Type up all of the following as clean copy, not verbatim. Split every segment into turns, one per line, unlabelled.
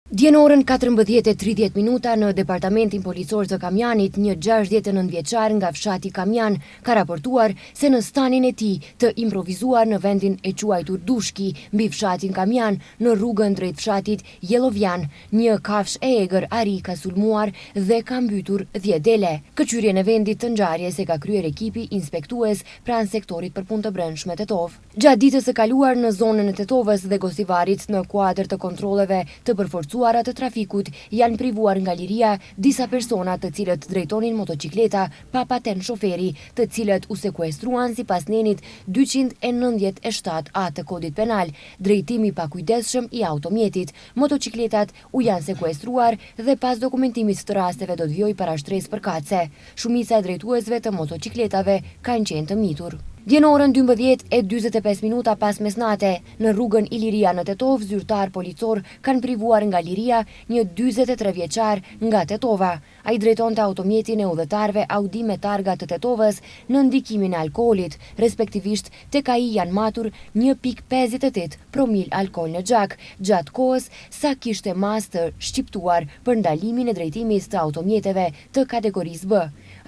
Dje në orën 14:30 në departamentin policor të Kamjanit, një 69 vjeçar nga fshati Kamjan ka raportuar se në stanin e tij të improvizuar në vendin e quajtur Dushki, mbi fshatin Kamjan, në rrugën drejt fshatit Jellovjan, një kafsh e egër ari ka sulmuar dhe ka mbytur 10 dele. Këqyrjen e vendit të ngjarjes e ka kryer ekipi inspektues pranë sektorit për punë të brendshme Tetov. Gjatë ditës së kaluar në zonën e Tetovës dhe Gostivarit, në kuadër të kontrolleve të përforcuara të trafikut, janë privuar nga liria disa persona të cilët drejtonin motocikleta pa patent shoferi, të cilët u sekuestruan sipas nenit 297 A të kodit penal, drejtimi pa kujdesshëm i automjetit. Motocikletat u janë sekuestruar dhe pas dokumentimit të rasteve do të vijojë para shtresë përkatëse. Shumica e drejtuesve të motocikletave kanë qenë të mitur. Dje në orën 12:45 pas mesnate, në rrugën Iliria në Tetov, zyrtar policor kanë privuar nga liria një 43 vjeçar nga Tetova. Ai drejtonte automjetin e udhëtarëve Audi me targa të Tetovës në ndikimin e alkoolit, respektivisht tek ai janë matur 1,58 promil alkool në gjak, gjatë kohës sa kishte mas të shqiptuar për ndalimin e drejtimit të automjeteve të kategorisë B.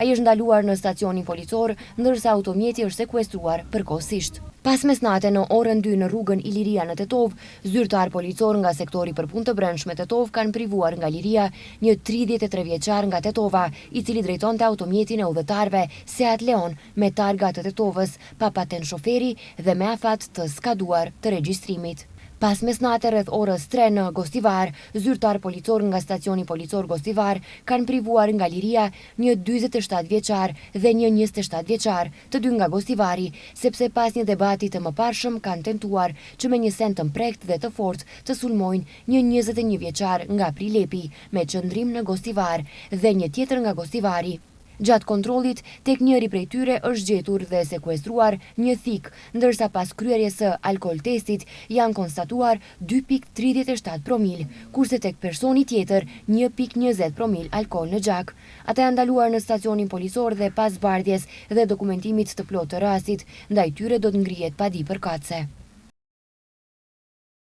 Ai është ndaluar në stacionin policor, ndërsa automjeti është sekuestruar përkohësisht. Pas mesnate në orën 2 në rrugën Iliria në Tetov, zyrtar policor nga sektori për punë të brendshme Tetov kanë privuar nga liria një 33 vjeçar nga Tetova, i cili drejtonte automjetin e udhëtarëve Seat Leon me targa të Tetovës, pa patent shoferi dhe me afat të skaduar të regjistrimit. Pas mesnate rreth orës 3 në Gostivar, zyrtar policor nga stacioni policor Gostivar kanë privuar nga liria një 47 vjeçar dhe një 27 vjeçar, të dy nga Gostivari, sepse pas një debati të mëparshëm kanë tentuar që me një send të mprekt dhe të fortë të sulmojnë një 21 vjeçar nga Prilepi me qëndrim në Gostivar dhe një tjetër nga Gostivari. Gjatë kontrollit, tek njëri prej tyre është gjetur dhe sekuestruar një thik, ndërsa pas kryerjes së alkool testit janë konstatuar 2,37 promil, kurse tek personi tjetër 1,20 promil alkool në gjak. Ata janë ndaluar në stacionin policor dhe pas bardhjes dhe dokumentimit të plotë të rastit, ndaj tyre do të ngrihet padi përkatëse.